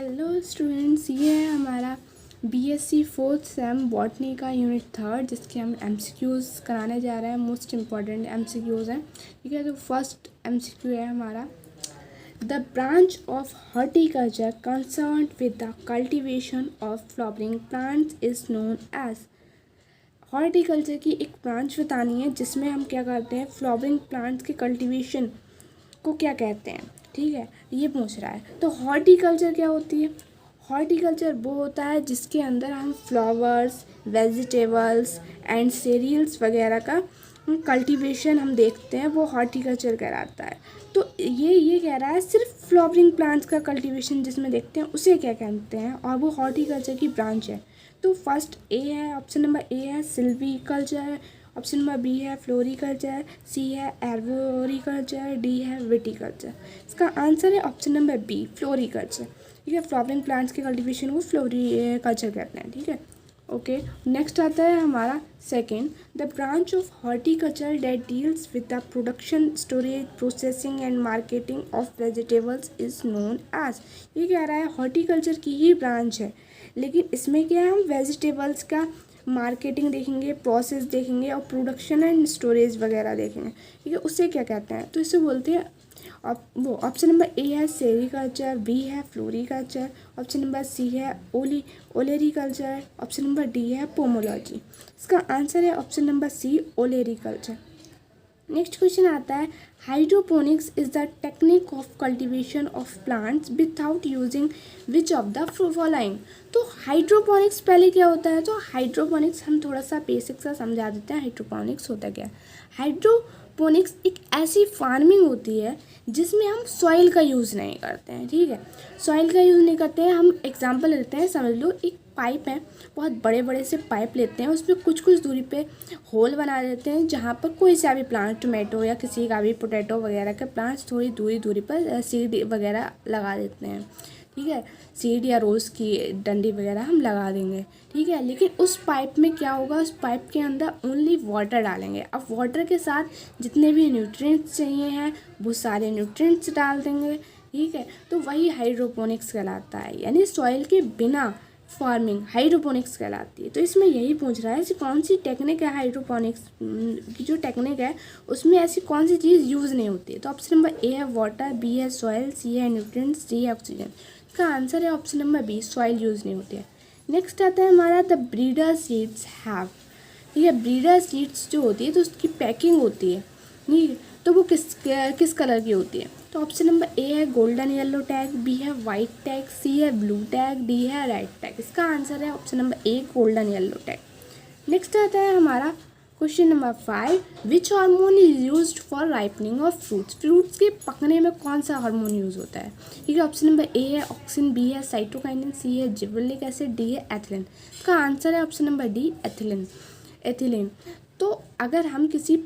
Hello students, ये है हमारा बीएससी फोर्थ सेम बॉटनी का यूनिट थर्ड, जिसके हम एमसीक्यूज़ कराने जा रहे हैं। मोस्ट इम्पॉर्टेंट एमसीक्यूज़ हैं, ठीक है। तो फर्स्ट एमसीक्यू है हमारा, the branch of horticulture concern with the cultivation of flowering plants is known as. Horticulture की एक ब्रांच बतानी है जिसमें हम क्या करते हैं, फ्लावरिंग प्लांट्स के कल्टिवेशन को क्या कहते हैं, ठीक है, ये पूछ रहा है। तो हॉर्टिकल्चर क्या होती है? हॉर्टिकल्चर वो होता है जिसके अंदर हम फ्लावर्स, वेजिटेबल्स एंड सीरियल्स वगैरह का कल्टीवेशन हम देखते हैं, वो हॉर्टिकल्चर कहलाता है। तो ये कह रहा है सिर्फ फ्लावरिंग प्लांट्स का कल्टीवेशन जिसमें देखते हैं उसे क्या कहते हैं, और वो हॉर्टिकल्चर की ब्रांच है। तो फर्स्ट ए है, ऑप्शन नंबर ए है सिल्वीकल्चर, ऑप्शन नंबर बी है फ्लोरिकल्चर, सी है एर्बोरिकल्चर, डी है विटिकल्चर। इसका आंसर है ऑप्शन नंबर बी, फ्लोरिकल्चर, ठीक है। फ्लावरिंग प्लांट्स के कल्टीवेशन को फ्लोरिकल्चर कहते हैं, ठीक है। ओके, नेक्स्ट आता है हमारा second, the branch of horticulture that deals with the production, storage, processing and marketing of vegetables is known as. ये कह रहा है हॉर्टिकल्चर की ही ब्रांच है, लेकिन इसमें क्या है, हम वेजिटेबल्स का मार्केटिंग देखेंगे, प्रोसेस देखेंगे और प्रोडक्शन एंड स्टोरेज वगैरह देखेंगे, ठीक है। उससे क्या कहते हैं, तो इसे बोलते हैं वो ऑप्शन नंबर ए है सेरिकल्चर, बी है फ्लोरिकल्चर, ऑप्शन नंबर सी है ओलेरिकल्चर, ऑप्शन नंबर डी है पोमोलॉजी। इसका आंसर है option number C, olericulture. Next question आता है, hydroponics is the technique of cultivation of plants without using which of the following. तो hydroponics पहले क्या होता है, तो हाइड्रोपोनिक्स हम थोड़ा सा बेसिक सा समझा देते हैं। हाइड्रोपोनिक्स होता क्या है? हाइड्रोपोनिक्स एक ऐसी फार्मिंग होती है जिसमें हम सॉइल का यूज़ नहीं करते हैं, ठीक है। सॉइल का यूज़ नहीं करते हैं, हम एग्जांपल लेते हैं, समझ लो एक पाइप है, बहुत बड़े बड़े से पाइप लेते हैं, उसमें कुछ कुछ दूरी पे होल बना देते हैं जहाँ पर कोई सा भी प्लांट, टोमेटो या किसी का भी पोटैटो वगैरह के प्लांट्स थोड़ी दूरी पर सीड वगैरह लगा देते हैं, ठीक है। सीड या रोज़ की डंडी वगैरह हम लगा देंगे, ठीक है। लेकिन उस पाइप में क्या होगा, उस पाइप के अंदर ओनली वाटर डालेंगे। अब वाटर के साथ जितने भी न्यूट्रिएंट्स चाहिए हैं वो सारे न्यूट्रिएंट्स डाल देंगे, ठीक है। तो वही हाइड्रोपोनिक्स कहलाता है, यानी सॉइल के बिना फार्मिंग हाइड्रोपोनिक्स कहलाती है। तो इसमें यही पूछ रहा है कि कौन सी टेक्निक है हाइड्रोपोनिक्स की, जो टेक्निक है उसमें ऐसी कौन सी चीज़ यूज़ नहीं होती है। तो ऑप्शन नंबर ए है वाटर, बी है सॉइल, सी है न्यूट्रिएंट्स, डी है ऑक्सीजन। इसका आंसर है option number B, soil use नहीं होती है। नेक्स्ट आता है हमारा, द ब्रीडर सीड्स हैव, ठीक है। ब्रीडर सीड्स जो होती है तो उसकी पैकिंग होती है, ठीक है, तो वो किस कलर की होती है। तो ऑप्शन नंबर ए है गोल्डन येलो टैग, बी है वाइट टैग, सी है ब्लू टैग, डी है रेड टैग। इसका आंसर है ऑप्शन नंबर ए, गोल्डन येलो टैग। नेक्स्ट आता है हमारा question number 5, which hormone is used for ripening of fruits. Fruits के पकने में कौन सा हार्मोन यूज़ होता है, ठीक है। ऑप्शन नंबर ए है ऑक्सिन, बी है साइटोकाइनिन, सी है जिबरेलिक एसिड, डी है एथिलीन। इसका आंसर है ऑप्शन नंबर डी, एथिलीन। तो अगर हम किसी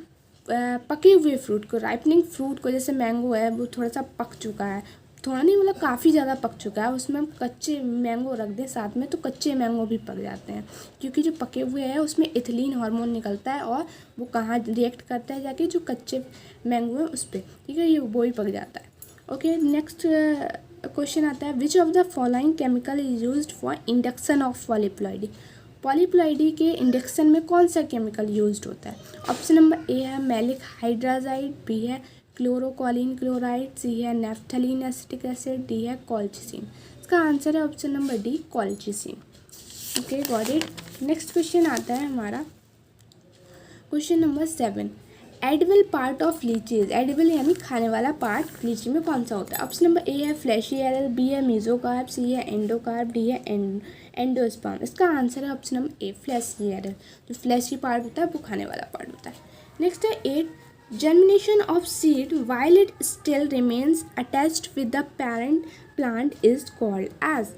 पके हुए फ्रूट को, राइपनिंग फ्रूट को, जैसे मैंगो है वो थोड़ा सा पक चुका है, थोड़ा नहीं मतलब काफ़ी ज़्यादा पक चुका है, उसमें हम कच्चे मैंगो रख दें साथ में तो कच्चे मैंगो भी पक जाते हैं, क्योंकि जो पके हुए हैं उसमें एथिलीन हार्मोन निकलता है और वो कहाँ रिएक्ट करता है, जाके जो कच्चे मैंगो है उस पर, ठीक है, ये वो ही पक जाता है। ओके, नेक्स्ट क्वेश्चन आता है, विच of the following chemical is used for induction of polyploidy. Polyploidy के इंडक्शन में कौन सा केमिकल यूज्ड होता है। ऑप्शन नंबर ए है मैलिक हाइड्राजाइड, बी है क्लोरोकोलिन क्लोराइड, सी है नेफ्थलीन एसिटिक एसिड, डी है कॉल्चिसिन। इसका आंसर है option number D, colchicine. Okay, got it. Next question आता है हमारा question number 7, edible part of लीचीज। Edible यानी खाने वाला पार्ट लीची में कौन सा होता है। ऑप्शन नंबर ए है फ्लैशी एरल, बी है मीजोकार्प, सी है एंडोकार्प, डी है एंडोस्पर्म। इसका आंसर है ऑप्शन नंबर ए, फ्लैशी एरल। जो फ्लैशी पार्ट होता है वो खाने वाला पार्ट होता है। नेक्स्ट है 8, germination of seed while it still remains attached with the parent plant is called as।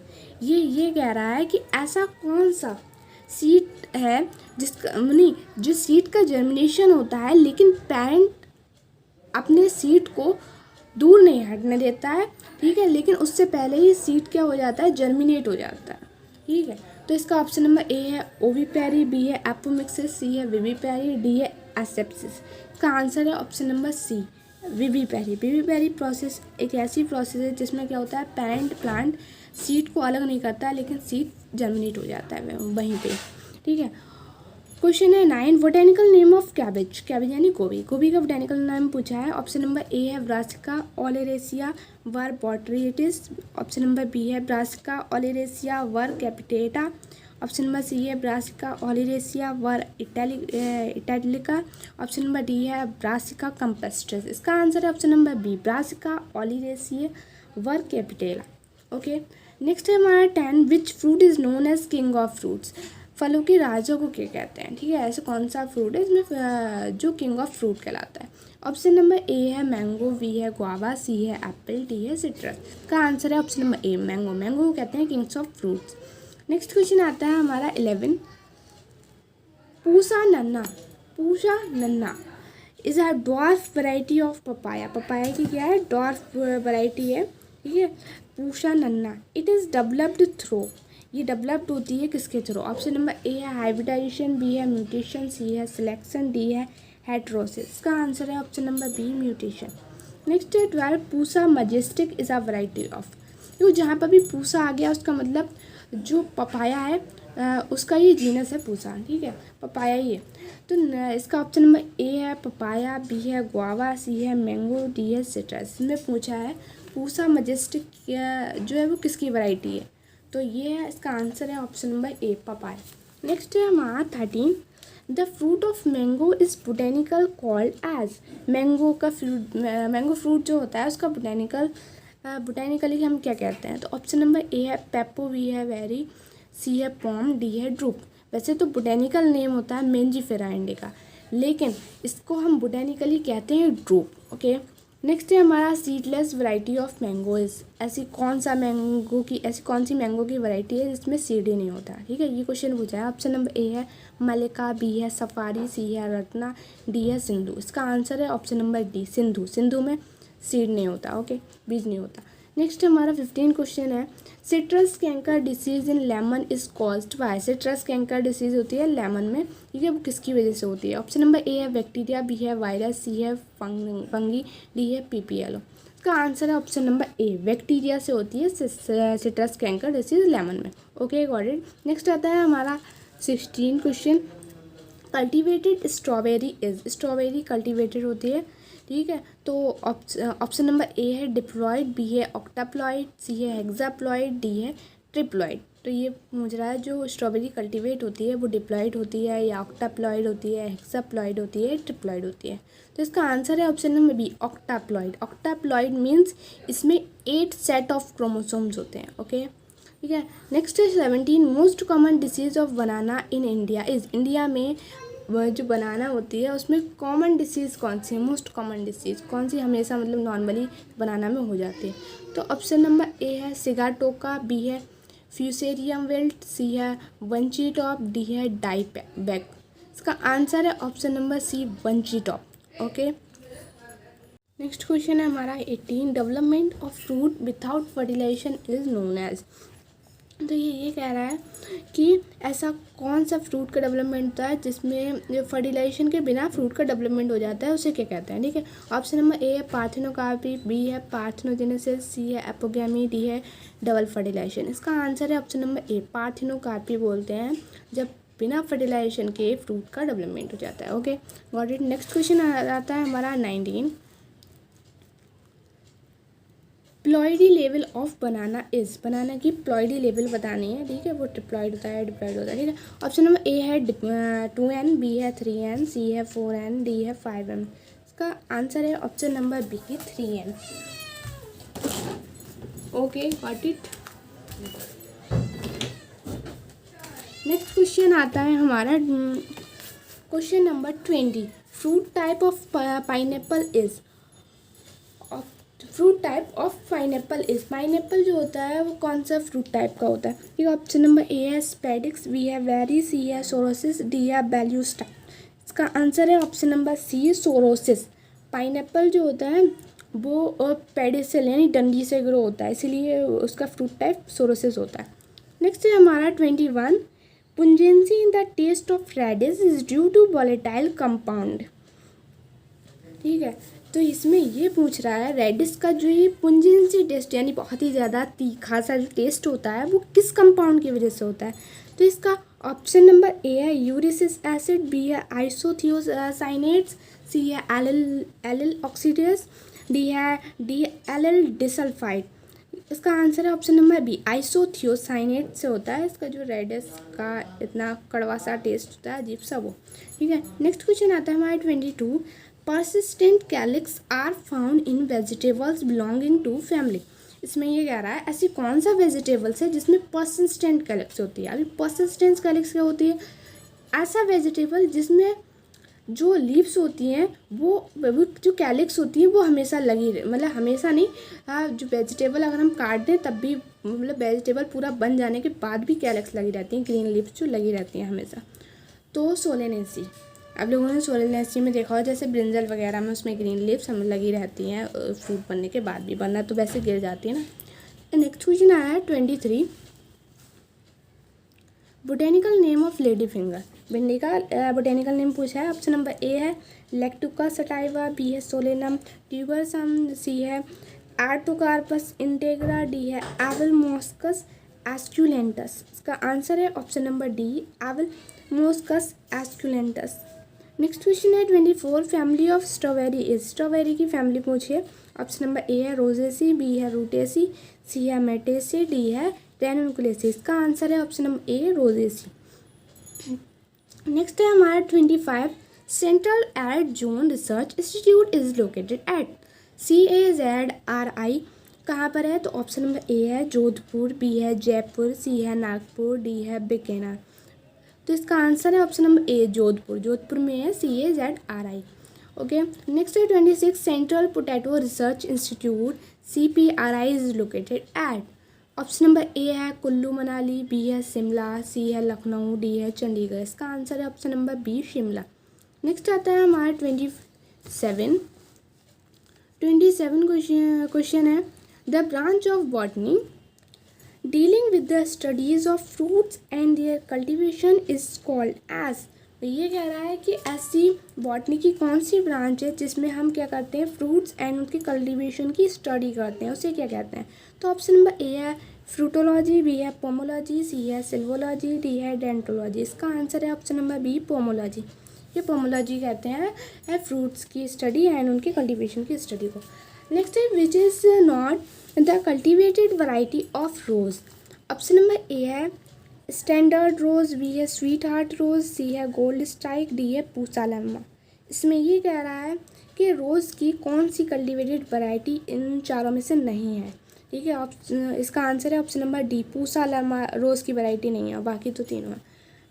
ये कह रहा है कि ऐसा कौन सा सीड है जिसका नहीं, जो सीड का जर्मिनेशन होता है लेकिन पेरेंट अपने सीड को दूर नहीं हटने देता है, ठीक है, लेकिन उससे पहले ही सीड क्या हो जाता है, जर्मिनेट हो जाता है, ठीक है। तो इसका ऑप्शन नंबर ए है ओविपेरी, बी है एपोमिक्सिस, सी है विविपेरी, डी है एसेप्सिस। इसका आंसर है ऑप्शन नंबर सी, विविपेरी। विविपेरी प्रोसेस एक ऐसी प्रोसेस है जिसमें क्या होता है, पेरेंट प्लांट सीड को अलग नहीं करता है, लेकिन सीड जर्मिनेट हो जाता है वहीं पे, ठीक है। क्वेश्चन है 9, botanical name of cabbage, cabbage यानी गोभी, गोभी का बोटेनिकल नेम पूछा है। ऑप्शन नंबर ए है brassica oleracea var botrytis, option number B है brassica oleracea var capitata, option number C है brassica oleracea var italica, option number D है ब्रासिका कंपेस्ट्रिस। इसका आंसर है option number B, brassica oleracea var capitata. Okay, next है हमारा 10, which fruit is known as king of fruits, फलों के राजा को क्या कहते हैं, ठीक है। ऐसा कौन सा फ्रूट है इसमें जो किंग ऑफ फ्रूट कहलाता है। ऑप्शन नंबर ए है मैंगो, बी है गुआवा, सी है एप्पल, डी है सिट्रस। का आंसर है ऑप्शन नंबर ए, मैंगो, मैंगो को कहते हैं Kings of fruits. Next question आता है हमारा 11, पूसा नन्ना, पूसा नन्ना is a dwarf variety of papaya, papaya की क्या है, डॉर्फ वैरायटी है, ठीक है। Pusa Nanha it is developed through, ये डेवलप्ड होती है किसके थ्रू। ऑप्शन नंबर ए है हाइब्रिडाइजेशन, बी है म्यूटेशन, सी है सिलेक्शन, डी है हेट्रोसिस। इसका आंसर है option number B, mutation. Next है 12, Pusa Majestic is a variety of, तो जहाँ पर भी पूसा आ गया उसका मतलब जो पपाया है उसका ये जीनस है पूसा, ठीक है, पपाया ही है। तो इसका ऑप्शन नंबर ए है पपाया, बी है गुआवा, सी है मैंगो, डी है सिट्रस। इसमें पूछा है पूसा मजेस्टिक जो है वो किसकी वैरायटी है, तो ये है इसका आंसर है option number A, papaya. Next है हमारा 13, the fruit of mango is botanical called as, mango का फ्रूट, मैंगो फ्रूट जो होता है उसका बोटेनिकली हम क्या कहते हैं। तो ऑप्शन नंबर ए है पेपो, बी है वेरी, सी है पॉम, डी है ड्रूप। वैसे तो बोटेनिकल नेम होता है मेंजिफेरा इंडिका, लेकिन इसको हम बोटेनिकली कहते हैं ड्रूप। ओके, नेक्स्ट है हमारा seedless variety of mango is, ऐसी कौन सी मैंगो की वैरायटी है जिसमें सीड ही नहीं होता, ठीक है। ये क्वेश्चन पूछा है। ऑप्शन नंबर ए है मलिका, बी है सफारी, सी है रत्ना, डी है सिंधु। इसका आंसर है option number D, Sindhu, Sindhu में सीड नहीं होता, ओके, बीज नहीं होता। नेक्स्ट हमारा 15 क्वेश्चन है, citrus canker disease in lemon is caused by, citrus canker disease होती है लेमन में, ठीक है, वो किसकी वजह से होती है। ऑप्शन नंबर ए है बैक्टीरिया, बी है वायरस, सी है फंगी, डी है पीपीएलओ। इसका आंसर है ऑप्शन नंबर ए, बैक्टीरिया से होती है सिट्रस कैंकर डिसीज लेमन में। Okay, got it. नेक्स्ट आता है हमारा 16 question, cultivated strawberry is, strawberry cultivated होती है, ठीक है। तो ऑप्शन नंबर ए है डिप्लॉयड, बी है ऑक्टाप्लॉयड, सी है हेक्साप्लॉयड, डी है ट्रिप्लॉयड। तो ये पूछ रहा है जो स्ट्रॉबेरी कल्टीवेट होती है वो डिप्लॉयड होती है या ऑक्टाप्लॉयड होती है, हेक्साप्लॉयड होती है, ट्रिप्लॉयड होती है। तो इसका आंसर है ऑप्शन नंबर बी, ऑक्टाप्लॉयड। ऑक्टाप्लॉयड मीन्स इसमें 8 सेट ऑफ क्रोमोसोम्स होते हैं, ओके, ठीक है। नेक्स्ट है 17, most common disease of banana in India is, India में वह जो बनाना होती है उसमें कॉमन डिसीज़ कौन सी है, मोस्ट कॉमन डिसीज़ कौन सी हमेशा मतलब नॉर्मली बनाना में हो जाती है। तो ऑप्शन नंबर ए है सिगाटोका, बी है फ्यूसेरियम विल्ट, सी है वंची टॉप, डी है डाइबैक। इसका आंसर है option number C, bunchy top. Okay, next question है हमारा 18, development of fruit without fertilization is known as. तो ये कह रहा है कि ऐसा कौन सा फ्रूट का डेवलपमेंट होता है जिसमें फर्टिलाइजेशन के बिना फ्रूट का डेवलपमेंट हो जाता है, उसे क्या कहते हैं, ठीक है। ऑप्शन नंबर ए है पार्थेनोकार्पी, बी है पार्थेनोजेनेसिस, सी है एपोगेमी, डी है डबल फर्टिलाइजेशन। इसका आंसर है ऑप्शन नंबर ए, पार्थेनोकार्पी बोलते हैं जब बिना फर्टिलाइजेशन के फ्रूट का डेवलपमेंट हो जाता है। Okay, got it. Next question आता है हमारा 19, ploidy level of banana is, banana की प्लॉइडी लेवल बतानी है, ठीक है, वो ट्रिप्लॉइड होता है, डिप्लॉइड होता है, ठीक है। ऑप्शन नंबर ए है 2n, बी है 3n, सी है 4n, डी है 5n। इसका आंसर है option number B, 3n। Okay, got it. Next question आता है हमारा question number 20, fruit type of pineapple is, fruit type of pineapple is, pineapple जो होता है वो कौन सा फ्रूट टाइप का होता है, ठीक है। ऑप्शन नंबर ए है स्पेडिक्स, बी है वेरी, सी है सोरोसिस, डी है बेल्यूस्टा। इसका आंसर है option number C, sorosis. Pineapple जो होता है वो पेडिसल यानी डंडी से ग्रो होता है, इसीलिए उसका फ्रूट टाइप सोरोसिस होता है। नेक्स्ट है हमारा 21, pungency in the taste of radish is due to volatile compound, ठीक है। तो इसमें ये पूछ रहा है रेडिस का जो ये पुंजेंसी टेस्ट यानी बहुत ही ज़्यादा तीखा सा जो टेस्ट होता है वो किस कंपाउंड की वजह से होता है। तो इसका ऑप्शन नंबर ए है यूरिसिस एसिड, बी है आइसोथियोसाइनेट्स, सी है एलिल ऑक्सीडेस, डी है डी एलिल डिसल्फाइड। इसका आंसर है ऑप्शन नंबर बी आइसोथियोसाइनेट से होता है इसका जो रेडिस का इतना कड़वा सा टेस्ट होता है अजीब सा वो। ठीक है, नेक्स्ट क्वेश्चन आता है हमारा 22। persistent calyx are found in vegetables belonging to family। इसमें ये कह रहा है ऐसी कौन सा वेजिटेबल्स है जिसमें persistent calyx होती है। अभी persistent calyx क्या होती है, ऐसा वेजिटेबल जिसमें जो लीव्स होती हैं वो जो कैलिक्स होती है वो हमेशा लगी रहे, मतलब हमेशा नहीं, जो वेजिटेबल अगर हम काट दें तब भी मतलब वेजिटेबल पूरा बन जाने के बाद भी कैलिक्स लगी रहती हैं, ग्रीन लीव्स जो लगी रहती हैं हमेशा। तो सोलेनेसी, आप लोगों ने सोलेनेसी में देखा हो जैसे ब्रिंजल वगैरह में उसमें ग्रीन लीव्स हमें लगी रहती हैं फ्रूट बनने के बाद भी, बनना तो वैसे गिर जाती है ना। नेक्स्ट क्वेश्चन आया है 23। Botanical name of lady finger. भिंडी का बोटेनिकल नेम पूछा है। ऑप्शन नंबर ए है लेक्टुका सटाइवा, बी है सोलेनम ट्यूबरसम, सी है आर्टोकार्पस इंटेग्रा, डी है एवल मोस्कस एस्क्यूलेंटस। इसका आंसर है option number D abelmoschus esculentus. Next question है 24। Family of strawberry is. Strawberry की फैमिली पूछिए। ऑप्शन नंबर ए है रोजेसी, बी है रूटेसी, सी है मेटेसी, डी है रेनुकुलेसी। इसका आंसर है option number A rosaceae. Next है हमारा 25। Central arid zone research institute is located at CAZRI कहाँ पर है। तो ऑप्शन नंबर ए है जोधपुर, बी है जयपुर, सी है नागपुर, डी है बीकानेर। तो इसका आंसर है ऑप्शन नंबर ए जोधपुर। जोधपुर में है CAZRI। ओके, नेक्स्ट है 26। Central Potato Research institute CPRI is located eight. Option number A है कुल्लू मनाली, बी है शिमला, सी है लखनऊ, डी है चंडीगढ़। इसका आंसर है option number B Shimla. Next आता है हमारा 27 क्वेश्चन है the branch of botany dealing with the studies of fruits and their cultivation is called as. तो ये कह रहा है कि ऐसी बॉटनी की कौन सी ब्रांच है जिसमें हम क्या करते हैं फ्रूट्स एंड उनके कल्टीवेशन की स्टडी करते हैं, उसे क्या कहते हैं। तो ऑप्शन नंबर ए है फ्रूटोलॉजी, बी है पोमोलॉजी, सी है सिल्वोलॉजी, डी है डेंटोलॉजी। इसका आंसर है ऑप्शन नंबर बी पोमोलॉजी। ये पोमोलॉजी कहते हैं फ्रूट्स की स्टडी एंड उनके कल्टीवेशन की स्टडी को। नेक्स्ट है which is not the cultivated variety of rose. Option number A है स्टैंडर्ड रोज़, बी है स्वीट हार्ट रोज़, सी है गोल्ड स्ट्राइक, डी है पूसा लम्मा। इसमें ये कह रहा है कि रोज़ की कौन सी कल्टिवेटेड वैरायटी इन चारों में से नहीं है। ठीक है, इसका आंसर है ऑप्शन नंबर डी पूसा लम्मा रोज़ की वैरायटी नहीं है, बाकी तो तीनों है।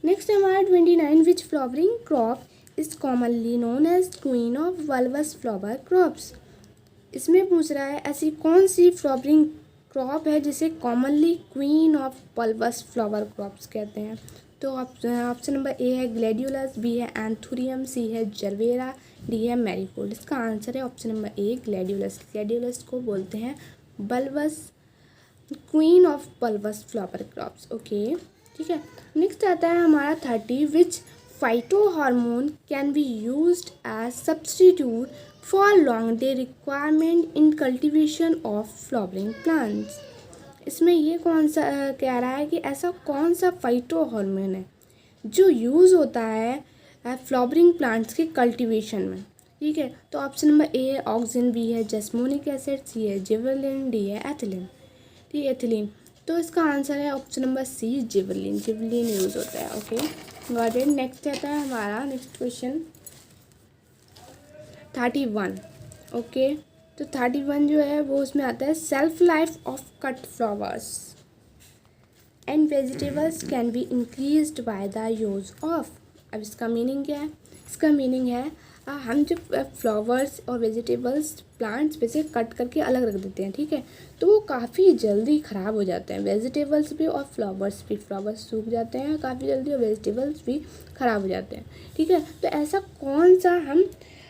नेक्स्ट है हमारा 29। Which flowering crop is commonly known as queen of bulbous flower crops. इसमें पूछ रहा है ऐसी कौन सी फ्लावरिंग क्रॉप है जिसे commonly queen of bulbous flower crops कहते हैं। तो ऑप्शन नंबर ए है ग्लैडियोलस, बी है एंथुरियम, सी है जरवेरा, डी है मैरीगोल्ड। इसका आंसर है option number A gladiolus. Gladiolus को बोलते हैं bulbous queen of bulbous flower crops. Okay, ठीक है। नेक्स्ट आता है हमारा 30। Which phyto hormone can be used as substitute for long day requirement in cultivation of flowering plants. इसमें ये कौन सा कह रहा है कि ऐसा कौन सा फाइटो हार्मोन है जो यूज़ होता है फ्लावरिंग प्लांट्स के कल्टीवेशन में। ठीक है, तो ऑप्शन नंबर ए है ऑक्सिन, बी है जैस्मोनिक एसिड, सी है जिबरेलिन, डी है एथिलीन। ठीक है, एथिलीन। तो इसका आंसर है option number C gibberellin. Gibberellin use होता है। Okay, got it. नेक्स्ट आता है हमारा नेक्स्ट क्वेश्चन 31। ओके, तो 31 जो है वो उसमें आता है self life of cut flowers and vegetables can be increased by the use of. अब इसका मीनिंग क्या है। इसका मीनिंग है हम जब फ्लावर्स और वेजिटेबल्स प्लांट्स पे से कट करके अलग रख देते हैं, ठीक है, तो वो काफ़ी जल्दी ख़राब हो जाते हैं। वेजिटेबल्स भी और फ्लावर्स भी। फ्लावर्स सूख जाते हैं काफ़ी जल्दी और वेजिटेबल्स भी ख़राब हो जाते हैं। ठीक है, तो ऐसा कौन सा हम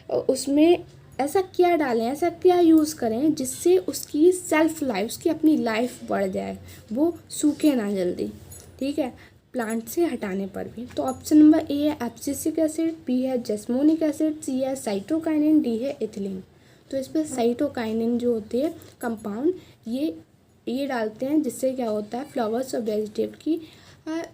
उसमें ऐसा क्या डालें, ऐसा क्या यूज़ करें जिससे उसकी सेल्फ लाइफ, उसकी अपनी लाइफ बढ़ जाए, वो सूखे ना जल्दी। ठीक है, प्लांट से हटाने पर भी। तो ऑप्शन नंबर ए है एब्सिसिक एसिड, बी है जैस्मोनिक एसिड, सी है साइटोकाइनिन, डी है एथिलीन। तो इस पर साइटोकाइनिन जो होती है कंपाउंड ये डालते हैं, जिससे क्या होता है फ्लावर्स और वेजिटेबल की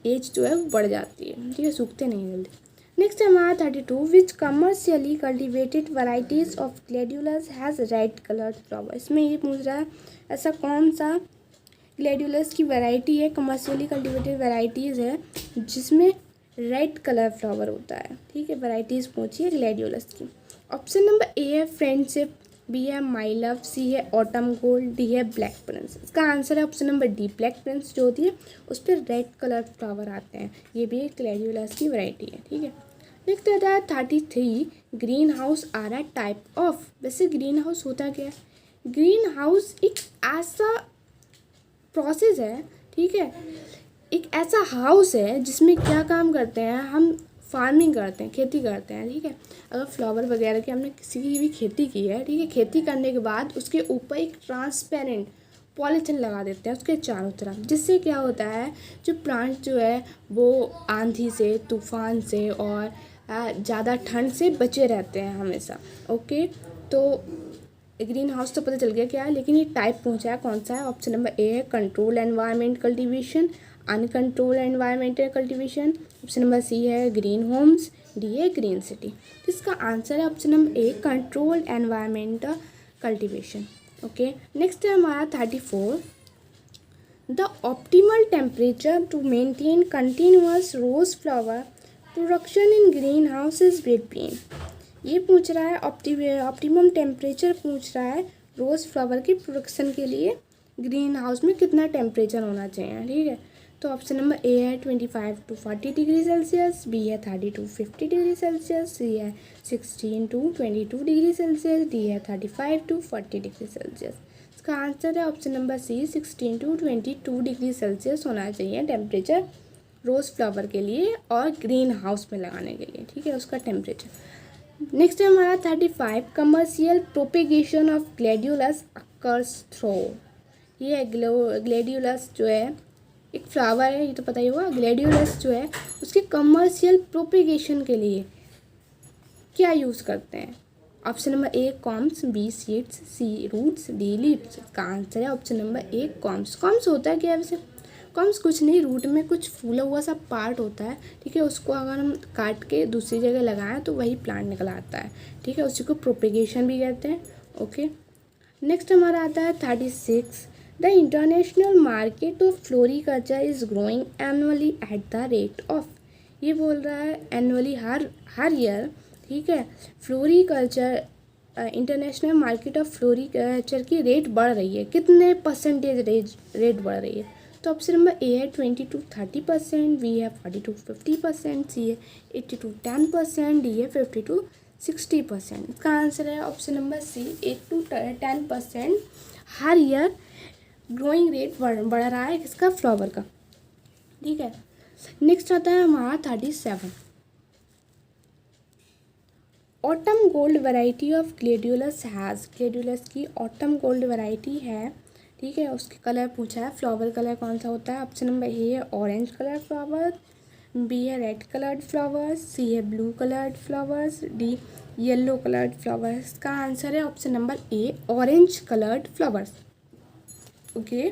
एज जो है वो बढ़ जाती है, ठीक है, सूखते नहीं जल्दी। नेक्स्ट है हमारा 32, which commercially cultivated varieties of gladiolus has red coloured flower. इसमें ये पूछ रहा है ऐसा कौन सा ग्लैडियोलस की वैरायटी है, कमर्शियली कल्टिवेटेड वैराइटीज़ है जिसमें रेड कलर फ्लावर होता है, ठीक है, वैराइटीज़ पूछिए ग्लैडियोलस की। ऑप्शन नंबर ए है फ्रेंडशिप, बी है माई लव, सी है ऑटम गोल्ड, डी है ब्लैक प्रिंस। इसका आंसर है option number D, black Prince जो होती है उस पर रेड कलर फ्लावर आते हैं, ये भी एक ग्लैडियोलस की वैरायटी है, ठीक है। नेक्स्ट आता है 33, green house are a type of. वैसे ग्रीन हाउस होता क्या है? ग्रीन हाउस एक ऐसा प्रोसेस है, ठीक है, एक ऐसा हाउस है जिसमें क्या काम करते हैं हम, फार्मिंग करते हैं, खेती करते हैं, ठीक है। अगर फ्लावर वगैरह की हमने किसी की भी खेती की है, ठीक है, खेती करने के बाद उसके ऊपर एक ट्रांसपेरेंट पॉलीथिन लगा देते हैं उसके चारों तरफ, जिससे क्या होता है जो प्लांट जो है वो आंधी से, तूफान से और ज़्यादा ठंड से बचे रहते हैं हमेशा। ओके, तो ग्रीन हाउस तो पता चल गया क्या है, लेकिन ये टाइप पूछा है कौन सा है। ऑप्शन नंबर ए है control environment cultivation, uncontrol environmental cultivation. Option number C है ग्रीन होम्स, डी है ग्रीन सिटी। इसका आंसर है option number A control environmental cultivation. Okay, next है हमारा 34, the optimal temperature to maintain continuous rose flower production in green house is between. ये पूछ रहा है ऑप्टिमम टेम्परेचर पूछ रहा है रोज़ फ्लावर की प्रोडक्शन के लिए ग्रीन हाउस में कितना टेम्परेचर होना चाहिए, ठीक है। तो ऑप्शन नंबर ए है 25 to 40 डिग्री सेल्सियस, बी है 30 to 50 डिग्री सेल्सियस, सी है 16 to 22 डिग्री सेल्सियस, डी है 35 to 40 डिग्री सेल्सियस। इसका आंसर है option number C 16 to 22 degree Celsius होना चाहिए टेम्परेचर रोज़ फ्लावर के लिए और ग्रीन हाउस में लगाने के लिए, ठीक है, उसका टेम्परेचर। नेक्स्ट है हमारा 35, commercial propagation of gladiolus occurs through. ये है ग्लैडियोलस जो है एक फ्लावर है, ये तो पता ही होगा। ग्लैडियोलस जो है उसके कमर्शियल प्रोपेगेशन के लिए क्या यूज़ करते हैं। Option number A corms, B seeds, C roots, D leaves. इसका आंसर है option number A corms. Corms होता है क्या वैसे? कॉम्स कुछ नहीं, रूट में कुछ फूला हुआ सा पार्ट होता है, ठीक है, उसको अगर हम काट के दूसरी जगह लगाएं तो वही प्लांट निकल आता है, ठीक है, उसी को प्रोपेगेशन भी कहते हैं। ओके, नेक्स्ट हमारा आता है 36, the international market of floriculture is growing annually at the rate of. ये बोल रहा है एनुअली हर ईयर, ठीक है, floriculture international market of floriculture की रेट बढ़ रही है, कितने परसेंटेज रेट बढ़ रही है। तो ऑप्शन नंबर ए है 20 to 30%, बी है 40 to 50%, सी है 80 to 10%, डी है 50 to 60%। इसका आंसर है ऑप्शन नंबर सी 8 to 10% हर ईयर ग्रोइंग रेट बढ़ रहा है किसका, फ्लावर का, ठीक है। नेक्स्ट आता है हमारा 37, autumn gold variety of gladiolus has. Gladiolus की ऑटम गोल्ड वैरायटी है, ठीक है, उसके कलर पूछा है, फ्लावर कलर कौन सा होता है। ऑप्शन नंबर ए है ऑरेंज कलर फ्लावर, बी है रेड कलर्ड फ्लावर्स, सी है blue coloured flowers, D yellow coloured flowers. इसका आंसर है option number A orange coloured flowers. Okay,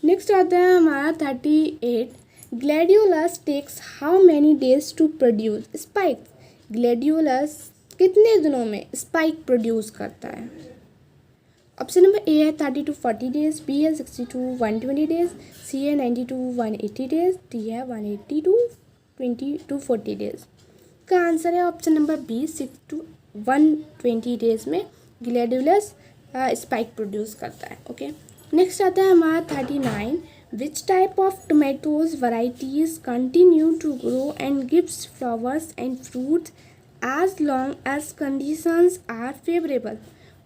next आता है हमारा 38, gladiolus takes how many days to produce spike. Gladiolus कितने दिनों में स्पाइक प्रोड्यूस करता है। ऑप्शन नंबर ए है 30 to 40 डेज, बी है 60 to 120 डेज, सी है 90 to 180 डेज, डी है 180 to 20 to 40 डेज। का आंसर है option number B 6 to 120 days में ग्लैडियोलस स्पाइक प्रोड्यूस करता है। ओके, नेक्स्ट आता है हमारा 39, which type of tomatoes varieties continue to grow and gives flowers and fruits as long as conditions are favourable.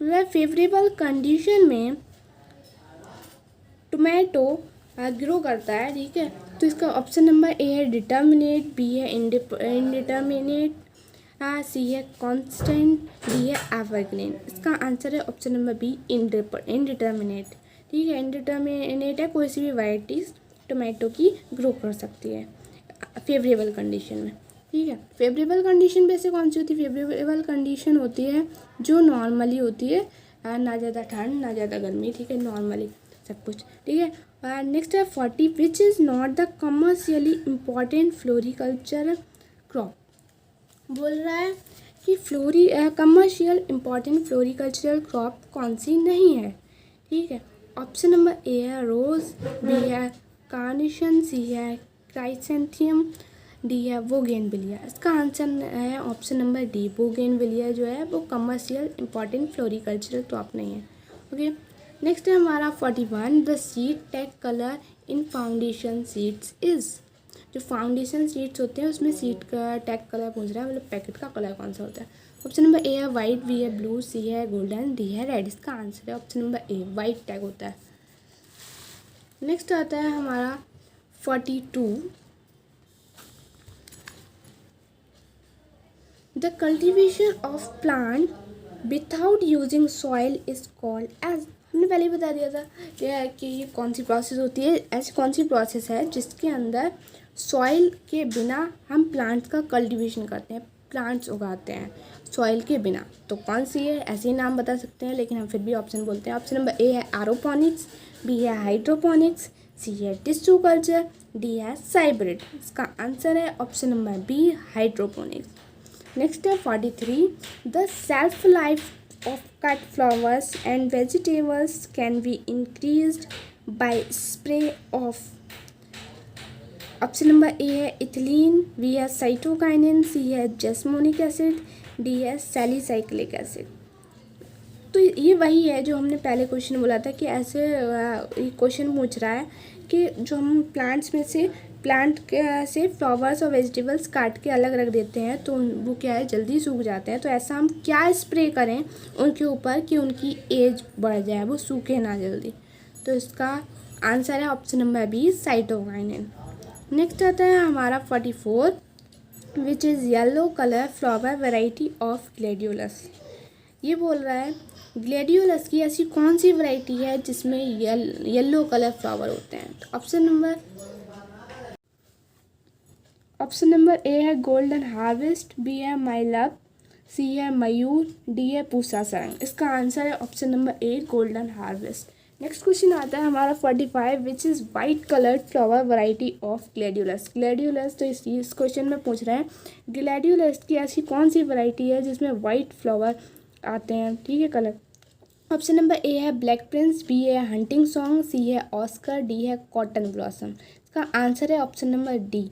मतलब favourable condition में tomato grow करता है, ठीक है। तो इसका ऑप्शन नंबर ए है डिटर्मिनेट, बी है इनडिटर्मिनेट, सी है कांस्टेंट, डी है एवरग्रीन। इसका आंसर है ऑप्शन नंबर बी इनडिटर्मिनेट, ठीक है। इनडिटर्मिनेट है, कोई सी भी वैराइटीज टोमेटो की ग्रो कर सकती है फेवरेबल कंडीशन में। ठीक है। फेवरेबल कंडीशन वैसे कौन सी होती है? फेवरेबल कंडीशन होती है जो नॉर्मली होती है, ना ज़्यादा ठंड ना ज़्यादा गर्मी, ठीक है, नॉर्मली सब कुछ, ठीक है। नेक्स्ट है 40, विच is not the commercially important floriculture crop. बोल रहा है कि कमर्शियल इम्पॉर्टेंट फ्लोरिकल्चरल क्रॉप कौन सी नहीं है, ठीक है। ऑप्शन नंबर ए है रोज़, बी है कार्नेशन, सी है क्राइसेंथियम, डी है बोगेनविलिया। इसका आंसर है ऑप्शन नंबर डी, बोगेनविलिया जो है वो कमर्शियल इम्पॉर्टेंट फ्लोरिकल्चरल क्रॉप नहीं है। ओके, नेक्स्ट है हमारा 41, the seed tag colour in foundation seeds is. जो फाउंडेशन सीड्स होते हैं उसमें सीड का टैग कलर पूछ रहा है, मतलब पैकेट का कलर कौन सा होता है। ऑप्शन नंबर ए है वाइट, बी है ब्लू, सी है गोल्डन, डी है रेड। इसका आंसर है option number A, white tag होता है। नेक्स्ट आता है हमारा 42, the cultivation of plant without using soil is called as. हमने पहले ही बता दिया था कि ये कौन सी प्रोसेस होती है, ऐसी कौन सी प्रोसेस है जिसके अंदर सॉइल के बिना हम प्लांट्स का कल्टीवेशन करते हैं, प्लांट्स उगाते हैं सॉइल के बिना। तो कौन सी है, ऐसे ही नाम बता सकते हैं, लेकिन हम फिर भी ऑप्शन बोलते हैं। ऑप्शन नंबर ए है एरोपोनिक्स, बी है हाइड्रोपोनिक्स, सी है टिश्यू कल्चर, डी है हाइब्रिड। इसका आंसर है option number B, hydroponics. Next है 43, the shelf life of cut flowers and vegetables can be increased by spray of. Option number A है ethylene, B है cytokinin, C है jasmonic acid, D है salicylic acid. तो ये वही है जो हमने पहले क्वेश्चन बोला था कि ऐसे क्वेश्चन पूछ रहा है कि जो हम प्लांट्स में से से फ्लावर्स और वेजिटेबल्स काट के अलग रख देते हैं तो वो क्या है, जल्दी सूख जाते हैं। तो ऐसा हम क्या स्प्रे करें उनके ऊपर कि उनकी एज बढ़ जाए, वो सूखे ना जल्दी। तो इसका आंसर है option number B, cytokinin. Next आता है हमारा 44, which is yellow colour flower variety of gladiolus. ये बोल रहा है ग्लेडियोलस की ऐसी कौन सी वैरायटी है जिसमें येलो कलर फ्लावर होते हैं। तो ऑप्शन नंबर ए है गोल्डन हार्वेस्ट, बी है माई लव, सी है मयूर, डी है पूसा सरंग। इसका आंसर है ऑप्शन नंबर ए, गोल्डन हार्वेस्ट। नेक्स्ट क्वेश्चन आता है हमारा 45, which is white coloured flower variety of gladiolus. Gladiolus तो इस क्वेश्चन में पूछ रहे हैं ग्लेडियोलस की ऐसी कौन सी वैरायटी है जिसमें वाइट फ्लावर आते हैं, ठीक है, कलर। ऑप्शन नंबर ए है ब्लैक प्रिंस, बी है हंटिंग सॉन्ग, सी है ऑस्कर, डी है कॉटन ब्लॉसम। इसका आंसर है option number D,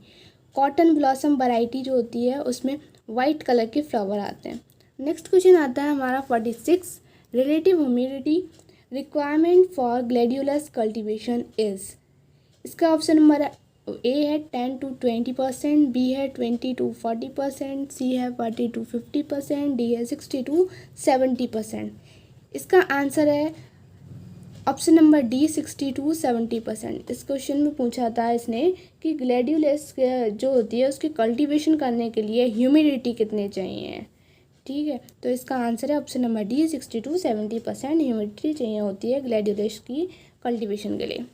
cotton blossom variety जो होती है उसमें वाइट कलर के फ्लावर आते हैं। नेक्स्ट क्वेश्चन आता है हमारा 46, relative humidity requirement for gladiolus cultivation is. इसका ऑप्शन नंबर ए है 10 to 20%, बी है 20 to 40%, सी है 40 to 50%, डी है 60 to 70%। इसका आंसर है ऑप्शन नंबर डी, 60 to 70%। इस क्वेश्चन में पूछा था इसने कि ग्लेडियोलस जो होती है उसके कल्टीवेशन करने के लिए ह्यूमिडिटी कितने चाहिए, ठीक है। तो इसका आंसर है option number D, 60 to 70% humidity चाहिए होती है ग्लेडियोलस की कल्टीवेशन के लिए।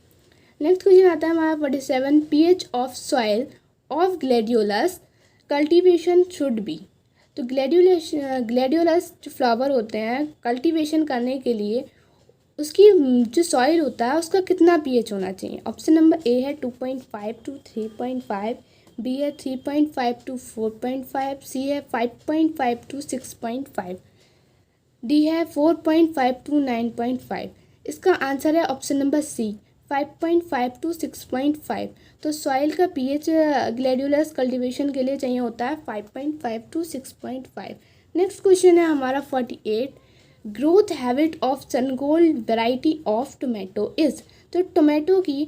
नेक्स्ट क्वेश्चन आता है हमारा 47, pH of soil of gladiolus cultivation should be. तो ग्लेडियोलस जो फ्लावर होते हैं कल्टीवेशन करने के लिए उसकी जो सॉइल होता है उसका कितना पीएच होना चाहिए। ऑप्शन नंबर ए है 2.5 to 3.5, बी है 3.5 to 4.5, सी है 5.5 to 6.5, डी है 4.5 to 9.5। इसका आंसर है ऑप्शन नंबर सी, 5.5 to 6.5। तो सॉइल का पीएच ग्लेडियोलस कल्टीवेशन के लिए चाहिए होता है 5.5 to 6.5। नेक्स्ट क्वेश्चन है हमारा 48, growth habit of Sungold variety of tomato is. तो टोमेटो की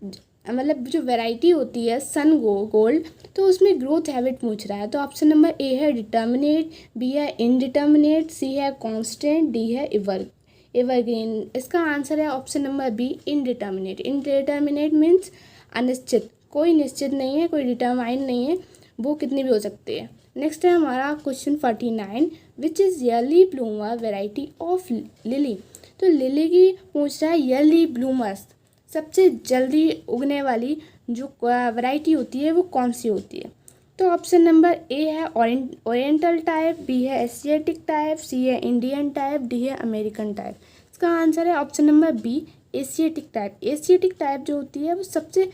मतलब जो वैरायटी होती है सन गोल्ड, तो उसमें ग्रोथ हैबिट पूछ रहा है। तो ऑप्शन नंबर ए है डिटर्मिनेट, बी है इनडिटर्मिनेट, सी है कांस्टेंट, डी है एवरग्रीन। इसका आंसर है option number B, indeterminate. Indeterminate means अनिश्चित, कोई निश्चित नहीं है, कोई डिटरमाइन नहीं है, वो कितनी भी हो सकती है। नेक्स्ट है हमारा question 49, which is yearly bloomer variety of lily. तो लिली की पूछ रहा है ईयरली ब्लूमर्स, सबसे जल्दी उगने वाली जो वैरायटी होती है वो कौन सी होती है। तो ऑप्शन नंबर ए है ओरिएंटल टाइप, बी है एशियाटिक टाइप, सी है इंडियन टाइप, डी है अमेरिकन टाइप। इसका आंसर है option number B, Asiatic type. Asiatic type जो होती है वो सबसे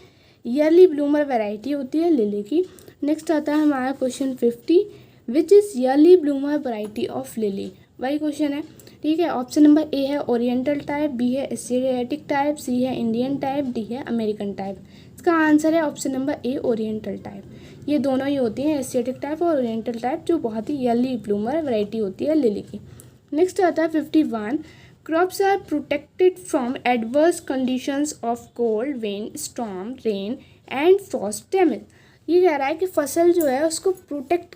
ईयरली ब्लूमर वैरायटी होती है लिली की। नेक्स्ट आता है हमारा question 50, which is yearly bloomer variety of lily. वही क्वेश्चन है, ठीक है। ऑप्शन नंबर ए है ओरिएंटल टाइप, बी है एशियाटिक टाइप, सी है इंडियन टाइप, डी है अमेरिकन टाइप। इसका आंसर है ऑप्शन नंबर ए, ओरिएंटल टाइप। ये दोनों ही होती हैं, एशियाटिक टाइप और ओरिएंटल टाइप, जो बहुत ही ईयरली ब्लूमर वैरायटी होती है लिली की। नेक्स्ट आता है 51, crops are protected from adverse conditions of cold, wind, storm, rain and frost damage. ये कह रहा है कि फसल जो है उसको प्रोटेक्ट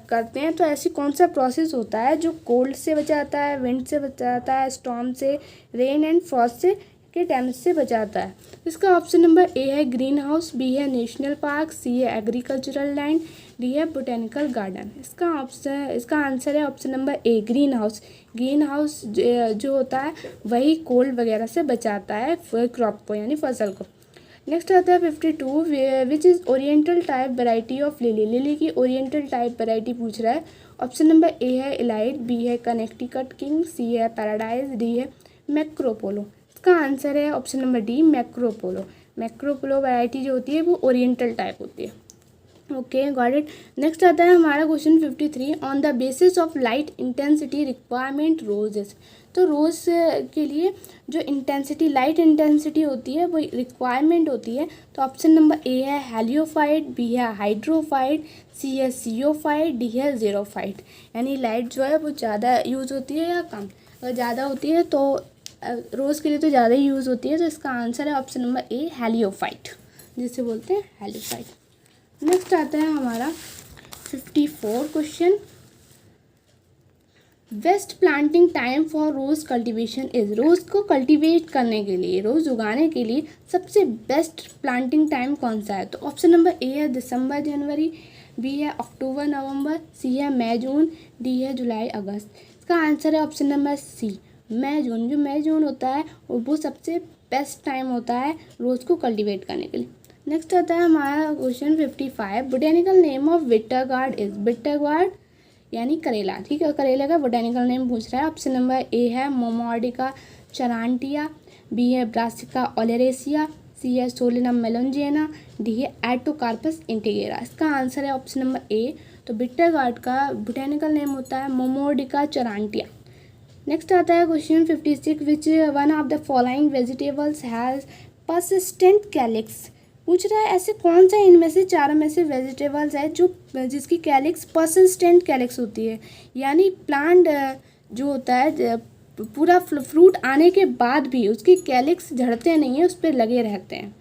करते हैं, तो ऐसी कौन सा प्रोसेस होता है जो कोल्ड से बचाता है, विंड से बचाता है, स्टॉर्म से, रेन एंड फ्रॉस्ट से के डैमेज से बचाता है। इसका ऑप्शन नंबर ए है ग्रीन हाउस, बी है नेशनल पार्क, सी है एग्रीकल्चरल लैंड, डी है बोटेनिकल गार्डन। इसका आंसर है ऑप्शन नंबर ए, ग्रीन हाउस। ग्रीन हाउस जो होता है वही कोल्ड वगैरह से बचाता है क्रॉप को, यानी फसल को। नेक्स्ट आता है 52, which is oriental type variety of lily. Lily की ओरिएंटल टाइप वैरायटी पूछ रहा है। ऑप्शन नंबर ए है इलाइट, बी है कनेक्टिकट किंग, सी है पैराडाइज, डी है मैक्रोपोलो। इसका आंसर है ऑप्शन नंबर डी, मैक्रोपोलो। मैक्रोपोलो वैरायटी जो होती है वो ओरिएंटल टाइप होती है। Okay, got it. नेक्स्ट आता है हमारा question 53, on the basis of light intensity requirement roses. तो रोज़ के लिए जो इंटेंसिटी, लाइट इंटेंसिटी होती है वो रिक्वायरमेंट होती है। तो ऑप्शन नंबर ए है हेलियोफाइट, बी है हाइड्रोफाइट, सी है सीओफाइट, डी है ज़ीरोफाइट। यानी लाइट जो है वो ज़्यादा यूज़ होती है या कम। अगर ज़्यादा होती है तो रोज़ के लिए तो ज़्यादा ही यूज़ होती है, तो इसका आंसर है ऑप्शन नंबर ए, हेलियोफाइट, जिसे बोलते हैं हेलियोफाइट। नेक्स्ट आता है हमारा 54 question, best planting time for rose cultivation is. Rose को कल्टीवेट करने के लिए, रोज़ उगाने के लिए सबसे बेस्ट प्लांटिंग टाइम कौन सा है। तो ऑप्शन नंबर ए है दिसंबर जनवरी, बी है अक्टूबर नवंबर, सी है मई जून, डी है जुलाई अगस्त। इसका आंसर है ऑप्शन नंबर सी, मई जून। जो मई जून होता है वो सबसे बेस्ट टाइम होता है रोज़ को कल्टीवेट करने के लिए। नेक्स्ट आता है हमारा question 55, botanical name of bitter gourd is. Bitter gourd यानी करेला, ठीक है। करेले का बोटेनिकल नेम पूछ रहा है। ऑप्शन नंबर ए है मोमोर्डिका चारांटिया, बी है ब्रासिका ओलेरेसिया, सी है सोलेनम मेलोंजियाना, डी है एटोकार्पस इंटीग्रा। इसका आंसर है ऑप्शन नंबर ए। तो बिटर गार्ड का बोटेनिकल नेम होता है मोमोर्डिका चारांटिया। नेक्स्ट आता है question 56, which one of the following vegetables has persistent calyx. पूछ रहा है ऐसे कौन सा इनमें से चारों में से वेजिटेबल्स है जिसकी कैलिक्स परसिस्टेंट कैलिक्स होती है, यानी प्लांट जो होता है पूरा फ्रूट आने के बाद भी उसके कैलिक्स झड़ते नहीं है, उस पर लगे रहते हैं।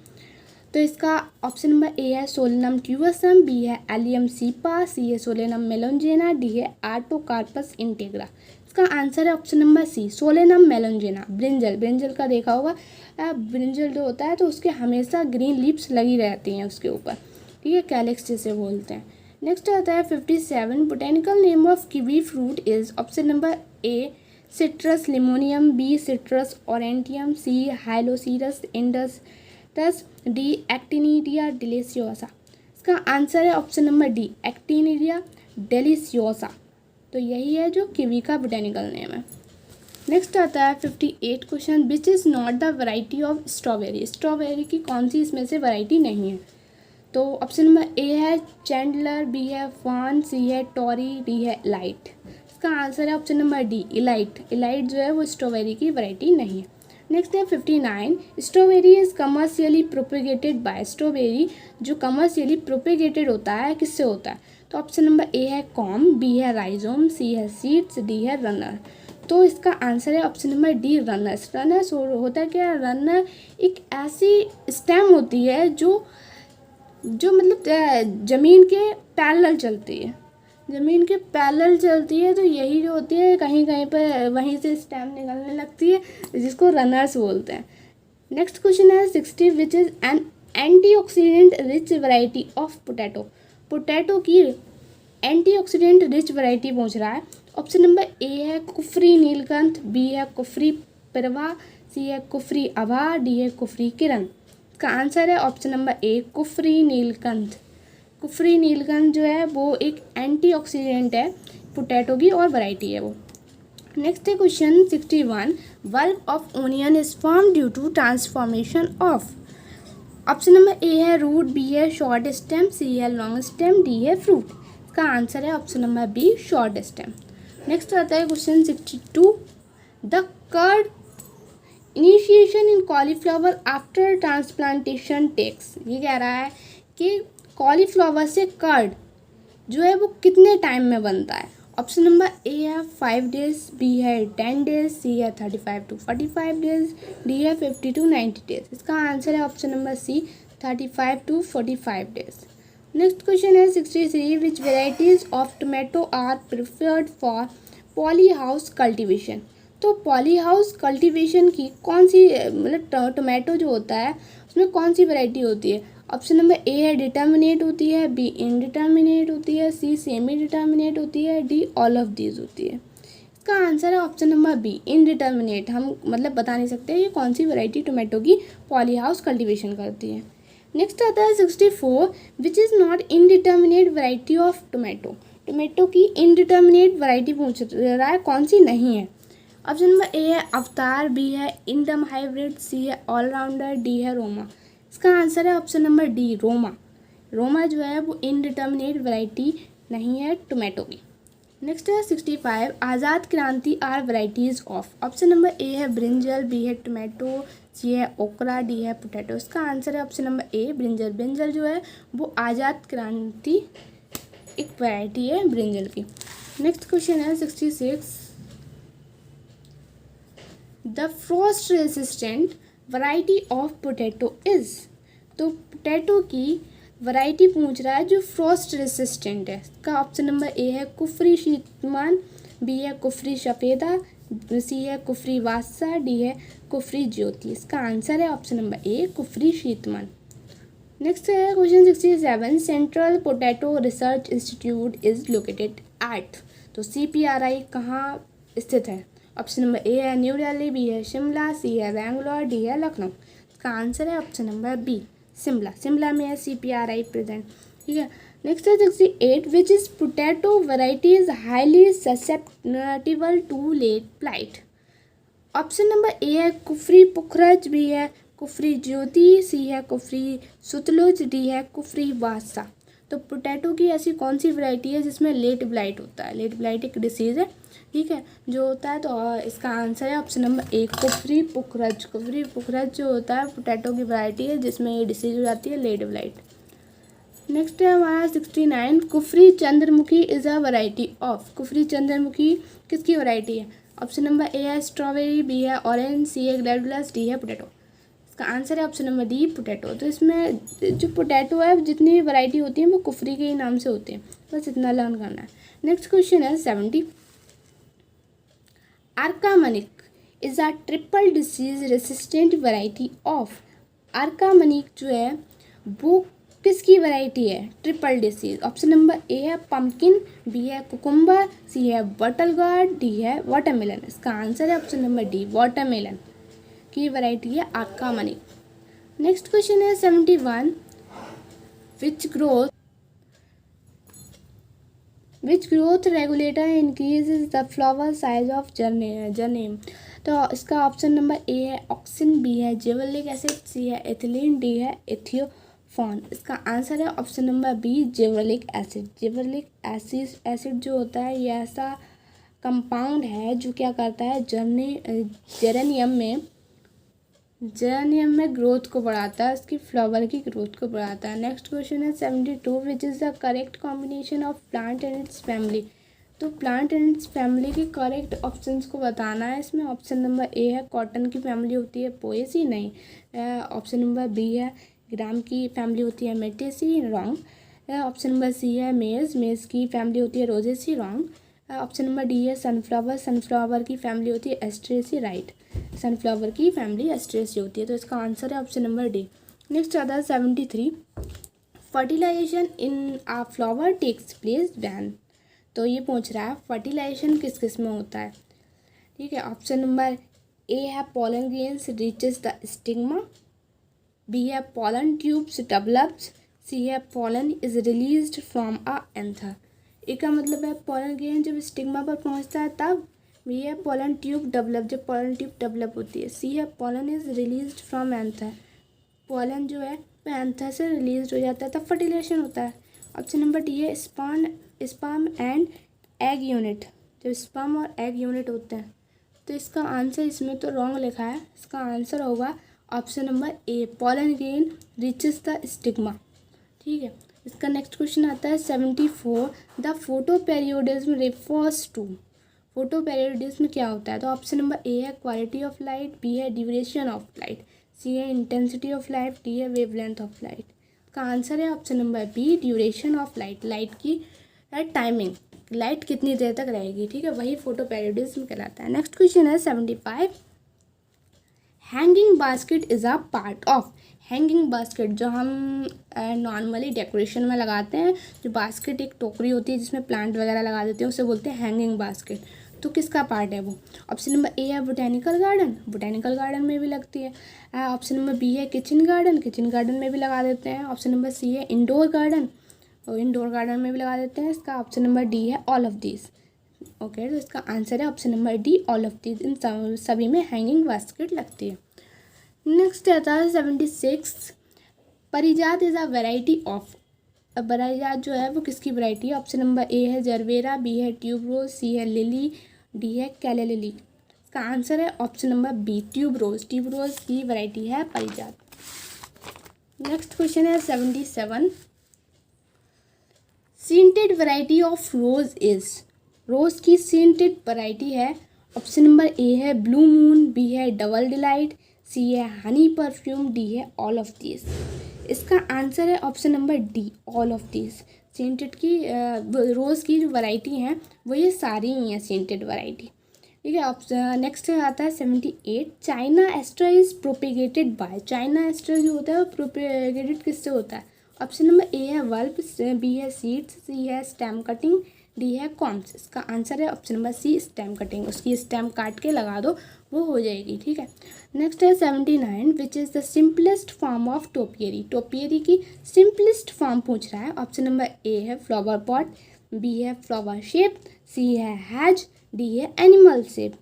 तो इसका ऑप्शन नंबर ए है सोलेनम ट्यूबरसम, बी है एलियम सीपा, सी है सोलेनम मेलोंजिना, डी है एटोकार्पस इंटीग्रा। इसका आंसर है option number C, Solanum melongena. Brinjal का देखा होगा, ब्रिंजल जो होता है तो उसके हमेशा ग्रीन लीव्स लगी रहती हैं उसके ऊपर, ठीक है, कैलिक्स जिसे बोलते हैं। नेक्स्ट आता है 57, botanical name of kiwi fruit is. Option number A Citrus limonum, B Citrus aurantium, C Hylocereus indus, D Actinidia deliciosa. इसका आंसर है option number D, Actinidia deliciosa. तो यही है जो कीवी का बोटेनिकल नेम है। नेक्स्ट आता है 58 question, which is not the variety of strawberry. Strawberry की कौन सी इसमें से वैरायटी नहीं है। तो ऑप्शन नंबर ए है चैंडलर, बी है फान, सी है टॉरी, डी है इलाइट। इसका आंसर है option number D, elite. Elite जो है वो स्ट्रॉबेरी की वैरायटी नहीं है। नेक्स्ट है 59, strawberry is commercially propagated by. Strawberry जो कमर्शियली प्रोपेगेटेड होता है किससे होता है। तो ऑप्शन नंबर ए है कॉम, बी है राइजोम, सी है सीड्स, डी है रनर। तो इसका आंसर है option number D, runners. Runners होता है क्या, रनर एक ऐसी स्टेम होती है जो मतलब ज़मीन के पैरेलल चलती है, ज़मीन के पैरेलल चलती है। तो यही जो होती है कहीं कहीं पर वहीं से स्टेम निकलने लगती है, जिसको रनर्स बोलते हैं। नेक्स्ट क्वेश्चन है 60, which is an antioxidant rich variety of potato. Potato की एंटीऑक्सीडेंट रिच वैरायटी पूछ रहा है। ऑप्शन नंबर ए है कुफरी नीलकंठ, बी है कुफरी परवा, सी है कुफरी आभा, डी है कुफरी किरण। इसका आंसर है option number A, Kufri Neelkanth. Kufri Neelkanth जो है वो एक एंटीऑक्सीडेंट है, पोटैटो की और वैरायटी है वो। नेक्स्ट है question 61, bulb of onion is form due to transformation of. Option number A है रूट, बी है शॉर्ट स्टेम, सी है लॉन्ग स्टेम, डी है फ्रूट। इसका आंसर है option number B, short stem. Next आता है question 62, the curd initiation in cauliflower after transplantation takes. ये कह रहा है कि कॉलीफ्लावर से कर्ड जो है वो कितने टाइम में बनता है। ऑप्शन नंबर ए है 5 डेज, बी है 10 डेज, सी है 35 to 45 डेज, डी है 50 to 90 डेज। इसका आंसर है option number C, 35 to 45 days. Next question है 63, which varieties of tomato are preferred for poly house cultivation. तो पॉली हाउस कल्टिवेशन की कौन सी मतलब टोमेटो जो होता है उसमें कौन सी वैरायटी होती है। ऑप्शन नंबर ए है डिटर्मिनेट होती है, बी इनडिटर्मिनेट होती है, सी सेमी डिटर्मिनेट होती है, डी ऑल ऑफ दीज होती है। इसका आंसर है ऑप्शन नंबर बी, इनडिटर्मिनेट। हम मतलब बता नहीं सकते ये कौन सी वैरायटी टोमेटो की पॉली हाउस कल्टिवेशन करती है। नेक्स्ट आता है 64, विच is not indeterminate variety of tomato. Tomato की इनडिटर्मिनेट वैरायटी पूछ रहा है, कौन सी नहीं है। ऑप्शन नंबर ए है अवतार, बी है इंडम हाइब्रिड, सी है ऑलराउंडर, डी है रोमा। इसका आंसर है option number D, Roma. Roma जो है वो इनडिटर्मिनेट वैरायटी नहीं है टोमेटो की। नेक्स्ट है 65, Azad Kranti are varieties of. Option number A है ब्रिंजल, बी है टोमेटो, सी है ओकरा, डी है पोटैटो। इसका आंसर है option number A, brinjal. Brinjal जो है वो आज़ाद क्रांति एक वैरायटी है ब्रिंजल की। नेक्स्ट क्वेश्चन है 66, the Frost resistant variety of potato is. तो पोटैटो की वैरायटी पूछ रहा है जो फ्रॉस्ट रेसिस्टेंट है। इसका ऑप्शन नंबर ए है कुफरी शीतमान, बी है कुफरी सफ़ेदा, सी है कुफरी वासा, डी है कुफरी ज्योति। इसका आंसर है option number A, Kufri Sheetman. Next है question 67, Central Potato Research Institute is located at. तो CPRI कहाँ स्थित है। ऑप्शन नंबर ए है न्यू दिल्ली, बी है शिमला, सी है बेंगलोर, डी है लखनऊ। इसका आंसर है option number B, Shimla. Shimla में है CPRI प्रेजेंट, ठीक है। नेक्स्ट है 68, which is potato variety is highly susceptible to late blight. Option number A है कुफरी पुखरज, बी है कुफरी ज्योति, सी है कुफरी सुतलुज, डी है कुफरी वासा। तो पोटैटो की ऐसी कौन सी वैरायटी है जिसमें लेट ब्लाइट होता है। लेट ब्लाइट एक डिसीज़ है, ठीक है, जो होता है। तो इसका आंसर है option number A, Kufri Pukhraj. Kufri Pukhraj जो होता है पोटैटो की वैरायटी है जिसमें ये डिसीज हो जाती है लेट ब्लाइट। नेक्स्ट है हमारा 69, Kufri Chandramukhi is a variety of. Kufri Chandramukhi किसकी वैरायटी है। ऑप्शन नंबर ए है स्ट्रॉबेरी, बी है ऑरेंज, सी है ग्लैडुलस, डी है पोटैटो। इसका आंसर है ऑप्शन नंबर डी, पोटैटो। तो इसमें जो पोटैटो है जितनी भी वैरायटी होती है वो कुफरी के ही नाम से होती है, बस इतना लर्न करना है। नेक्स्ट क्वेश्चन है 70, Arka Manik is a triple disease resistant variety of. Arka Manik जो है वो किसकी वैरायटी है, triple disease. Option number A है पम्पकिन, बी है कुकुम्बर, सी है बटल गार्ड, डी है वाटरमेलन। इसका आंसर है ऑप्शन नंबर डी, वाटरमेलन की वैरायटी है अर्कामनिक। नेक्स्ट क्वेश्चन है 71, which growth regulator increases the flower size of जर्नेम। तो इसका ऑप्शन नंबर ए है ऑक्सिन, बी है जिबरेलिक एसिड, सी है एथिलीन, डी है एथियोफॉन। इसका आंसर है option number B, gibberellic acid. Gibberellic acid जो होता है ये ऐसा कंपाउंड है जो क्या करता है, जेरेनियम में ग्रोथ को बढ़ाता है, इसकी फ्लावर की ग्रोथ को बढ़ाता है। नेक्स्ट क्वेश्चन है 72, which is the correct combination of plant and it's family. तो प्लांट एंड इट्स फैमिली के करेक्ट ऑप्शंस को बताना है। इसमें ऑप्शन नंबर ए है कॉटन की फैमिली होती है पोएसी, नहीं। ऑप्शन नंबर बी है ग्राम की फैमिली होती है मेटेसी, रॉन्ग। ऑप्शन नंबर सी है मेज़ की फैमिली होती है Rosaceae, wrong. Option number D है सनफ्लावर की फैमिली होती है एस्ट्रेसी, राइट। सनफ्लावर की फैमिली एस्ट्रेसी होती है, तो इसका आंसर है ऑप्शन नंबर डी। नेक्स्ट आता है 73, fertilisation in a flower takes place when. तो ये पूछ रहा है फर्टिलाइजेशन किस किस में होता है, ठीक है। ऑप्शन नंबर ए है pollen grains reaches the stigma, B है पोलन ट्यूब्स डेवलप्स, सी है pollen is released from a anther. A का मतलब है पोलन ग्रेन जब स्टिग्मा पर पहुंचता है तब। बी है पोलन ट्यूब डेवलप, जब पोलन ट्यूब डेवलप होती है। सी है pollen is released from anther, pollen जो है वह एंथर से रिलीज हो जाता है तब फर्टिलाइजेशन होता है। ऑप्शन नंबर डी है स्पर्म एंड एग यूनिट, जब स्पर्म और एग यूनिट होते हैं। तो इसका आंसर इसमें तो रॉन्ग लिखा है, इसका आंसर होगा option number A, pollen grain reaches the stigma. ठीक है, इसका नेक्स्ट क्वेश्चन आता है 74, the photoperiodism refers to. Photoperiodism क्या होता है? तो ऑप्शन नंबर ए है क्वालिटी ऑफ लाइट, बी है ड्यूरेशन ऑफ लाइट, सी है इंटेंसिटी ऑफ लाइट, डी है वेवलेंथ ऑफ लाइट। इसका आंसर है option number B, duration of light, light की टाइमिंग, लाइट कितनी देर तक रहेगी। ठीक है, वही फोटो पेरियोडिज्म कहलाता है। नेक्स्ट क्वेश्चन है 75, hanging basket is a part of. Hanging basket जो हम नॉर्मली डेकोरेशन में लगाते हैं, जो बास्केट एक टोकरी होती है जिसमें प्लांट वगैरह लगा देते हैं, उसे बोलते हैं हैंगिंग बास्केट। तो किसका पार्ट है वो? ऑप्शन नंबर ए है बोटेनिकल गार्डन, बोटेनिकल गार्डन में भी लगती है। ऑप्शन नंबर बी है किचन गार्डन, किचन गार्डन में भी लगा देते हैं। ऑप्शन नंबर सी है इंडोर गार्डन, और इंडोर गार्डन में भी लगा देते हैं। इसका ऑप्शन नंबर डी है ऑल ऑफ दीज। ओके, तो इसका आंसर है option number D, all of these. इन सभी में हैंगिंग बास्केट लगती है। नेक्स्ट आता है 76, परिजात इज़ अ वेराइटी ऑफ। अब परिजात जो है वो किसकी वैरायटी है? ऑप्शन नंबर ए है जरबेरा, बी है ट्यूबरोज, सी है लिली, डी है कैले लिली। इसका आंसर है option number B, tuberose. Tuberose की वैरायटी है परिजात। नेक्स्ट क्वेश्चन है 77, scented variety of rose is. Rose की सेंटेड वैरायटी है। ऑप्शन नंबर ए है ब्लू मून, बी है डबल डिलाइट, सी है हनी परफ्यूम, डी है ऑल ऑफ दीज। इसका आंसर है option number D, all of these. Scented की रोज़ की जो वैरायटी हैं वो ये सारी ही हैं सेंटेड वैरायटी। ठीक है, ऑप्शन नेक्स्ट आता है 78, China aster is propagated by. China aster जो होता है वो प्रोपेगेटेड किससे होता है? ऑप्शन नंबर ए है बल्ब, बी है सीड्स, सी है स्टेम कटिंग, डी है कॉम्स। इसका आंसर है option number C, stem cutting. उसकी स्टेम काट के लगा दो, वो हो जाएगी। ठीक है, नेक्स्ट है 79, which is the simplest form of topiary. Topiary की सिंपलेस्ट फॉर्म पूछ रहा है। ऑप्शन नंबर ए है फ्लावर पॉट, बी है फ्लावर शेप, सी है हैज, डी है एनिमल शेप।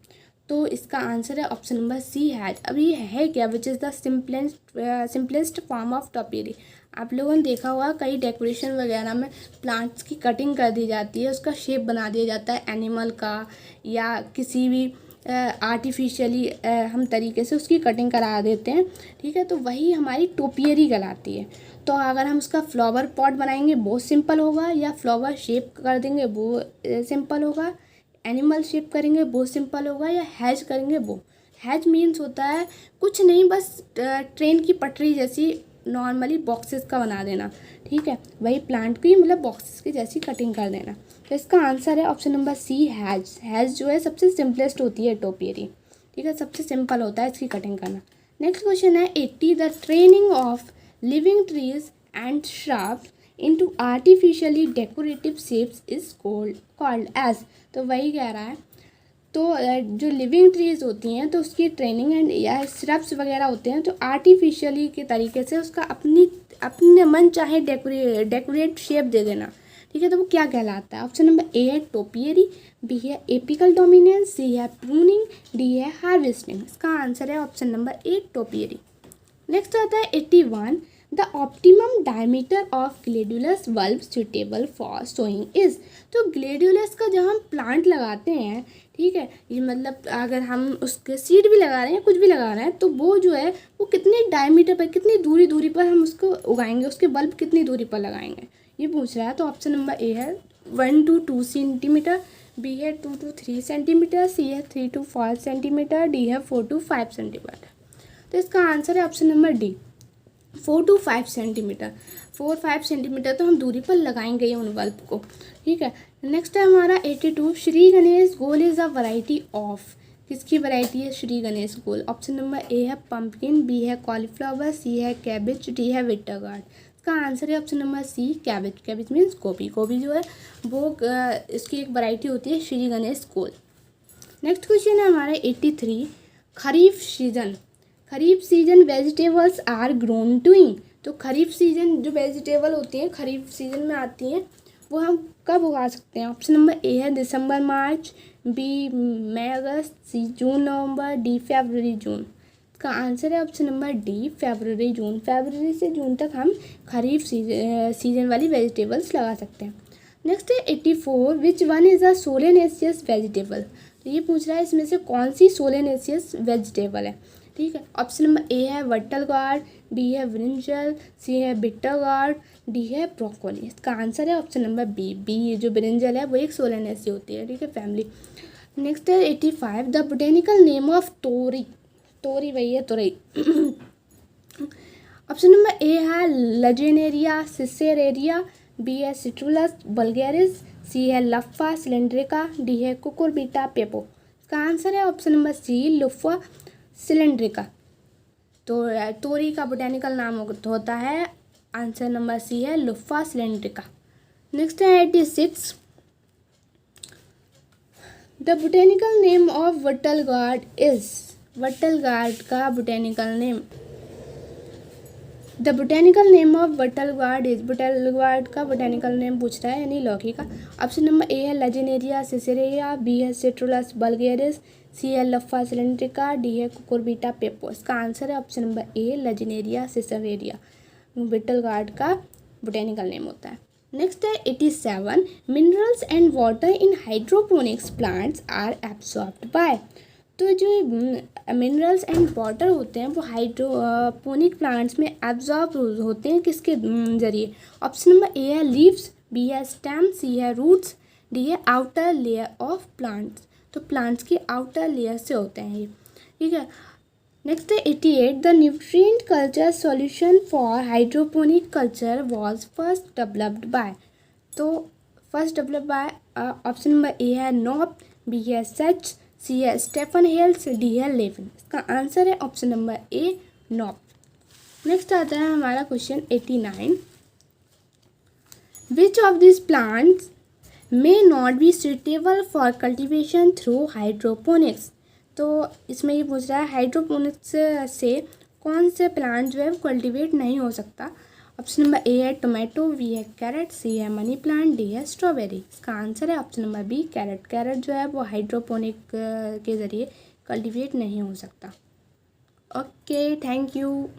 तो इसका आंसर है ऑप्शन नंबर सी, हैज। अब ये है क्या? Which is the simplest form of topiary. आप लोगों ने देखा होगा कई डेकोरेशन वगैरह में प्लांट्स की कटिंग कर दी जाती है, उसका शेप बना दिया जाता है एनिमल का या किसी भी आर्टिफिशियली हम तरीके से उसकी कटिंग करा देते हैं। ठीक है, तो वही हमारी टोपियरी कहलाती है। तो अगर हम उसका फ्लावर पॉट बनाएंगे वो सिंपल होगा, या फ्लावर शेप कर देंगे वो सिंपल होगा, एनिमल शेप करेंगे वो सिंपल होगा, या हैज करेंगे वो। हैज मीन्स होता है कुछ नहीं, बस ट्रेन की पटरी जैसी नॉर्मली बॉक्सेस का बना देना। ठीक है, वही प्लांट की मतलब बॉक्सेस की जैसी कटिंग कर देना। तो इसका आंसर है option number C, hedge. Hedge जो है सबसे सिंपलेस्ट होती है टोपियरी। ठीक है, सबसे सिंपल होता है इसकी कटिंग करना। नेक्स्ट क्वेश्चन है 80, the training of living trees and shrubs into artificially decorative shapes is called as. तो वही कह रहा है, तो जो लिविंग ट्रीज होती हैं तो उसकी ट्रेनिंग एंड या श्रब्स वगैरह होते हैं तो आर्टिफिशियली के तरीके से उसका अपने मन चाहे डेकोरेट शेप दे देना। ठीक है, तो वो क्या कहलाता है? ऑप्शन नंबर ए है टोपियरी, बी है एपिकल डोमिनेंस, सी है प्रूनिंग, डी है हार्वेस्टिंग। इसका आंसर है option number A, topiary. Next आता है 81, the optimum diameter of gladiolus bulb suitable for sowing is. तो ग्लेडुलस का जब हम प्लांट लगाते हैं, ठीक है, ये मतलब अगर हम उसके सीड भी लगा रहे हैं, कुछ भी लगा रहे हैं, तो वो जो है वो कितने डायमीटर पर, कितनी दूरी पर हम उसको उगाएंगे, उसके बल्ब कितनी दूरी पर लगाएंगे, ये पूछ रहा है। तो ऑप्शन नंबर ए है 1 to 2 सेंटीमीटर, बी है 2 to 3 सेंटीमीटर, सी है 3 to 5 सेंटीमीटर, डी है 4 to 5 सेंटीमीटर। तो इसका आंसर है option number D, 4 to 5 centimetre. 4-5 centimetre तो हम दूरी पर लगाएंगे ही उन बल्ब को। ठीक है, नेक्स्ट है हमारा 82, Shri Ganesh Gol is a variety of. किसकी वैरायटी है Shri Ganesh Gol? Option number A है पम्पकिन, बी है कॉलीफ्लावर, सी है कैबेज, डी है विट्टरगार्ड। इसका आंसर है option number C, cabbage. Cabbage means गोभी। गोभी जो है वो इसकी एक वैरायटी होती है श्री गणेश गोल। नेक्स्ट क्वेश्चन है हमारा 83, kharif season. Kharif season vegetables are grown during. तो खरीफ सीजन जो वेजिटेबल होती हैं खरीफ सीजन में आती हैं वो हम कब उगा सकते हैं? ऑप्शन नंबर ए है दिसंबर मार्च, बी मई अगस्त, सी जून नवंबर, डी फरवरी जून। इसका आंसर है ऑप्शन नंबर डी फरवरी जून। फरवरी से जून तक हम खरीफ सीजन वाली वेजिटेबल्स लगा सकते हैं। नेक्स्ट है 84 which one is a solanaceous vegetable. तो ये पूछ रहा है इसमें से कौन सी सोलेनेसियस वेजिटेबल है। ठीक है, ऑप्शन नंबर ए है वट्टल गार्ड, बी है ब्रिंजल, सी है बिटर गार्ड, डी है ब्रोकोली। इसका आंसर है ऑप्शन नंबर बी। बी जो ब्रिंजल है वो एक सोलेनेसी होती है। ठीक है फैमिली। नेक्स्ट है 85 द बोटेनिकल नेम ऑफ तोरी। तोरी वही है तुरई। ऑप्शन नंबर ए है लजेनेरिया सिसेरेरिया, बी है सिट्रुलस वल्गैरिस, सी है लफ्फा सिलेंड्रिका, डी है कुकुरबिटा पेपो। इसका आंसर है ऑप्शन नंबर सी लुफ्फा सिलेंड्रिका। तो तोरी का बोटेनिकल नाम होता है, आंसर नंबर सी है लुफ्फा सिलेंड्रिका। नेक्स्ट है 86 the botanical name of wattle gourd is. Wattle gourd का botanical name, the botanical name of wattle gourd is. Wattle gourd का बोटेनिकल नेम पूछ रहा है यानी लौकी का। ऑप्शन नंबर ए है लजेनेरिया सिसेरेरिया, बी है सिट्रुलस वल्गैरिस, सी है लफ्फा सिलेंड्रिका, डी है कुकुरबिटा पेपो। इसका आंसर है option number A Lagenaria siceraria. Bottle gourd का बोटेनिकल नेम होता है। नेक्स्ट है 87 minerals and water in hydroponics plants are absorbed by. तो जो मिनरल्स एंड वाटर होते हैं वो हाइड्रोपोनिक प्लांट्स में एब्जॉर्ब होते हैं किसके जरिए? ऑप्शन नंबर ए है लीव्स, बी है स्टेम, सी है रूट्स, डी है आउटर लेयर ऑफ प्लांट्स। तो प्लांट्स की आउटर लेयर से होते हैं ये। ठीक है। नेक्स्ट है 88 the nutrient culture solution for hydroponic culture was first developed by. तो first develop by option number A है नॉप, बी है सच, सी है स्टेफन हेल्स, डी है लेविन। इसका आंसर है option number A Knop. Next आता है हमारा question 89 which of this plants may not be suitable for cultivation through hydroponics. तो इसमें ये पूछ रहा है हाइड्रोपोनिक्स से कौन से प्लांट जो है कल्टिवेट नहीं हो सकता। ऑप्शन नंबर ए है टोमेटो, बी है कैरेट, सी है मनी प्लांट, डी है स्ट्रॉबेरी। इसका आंसर है option number B carrot. Carrot जो है वो हाइड्रोपोनिक के ज़रिए कल्टिवेट नहीं हो सकता। Okay, thank you.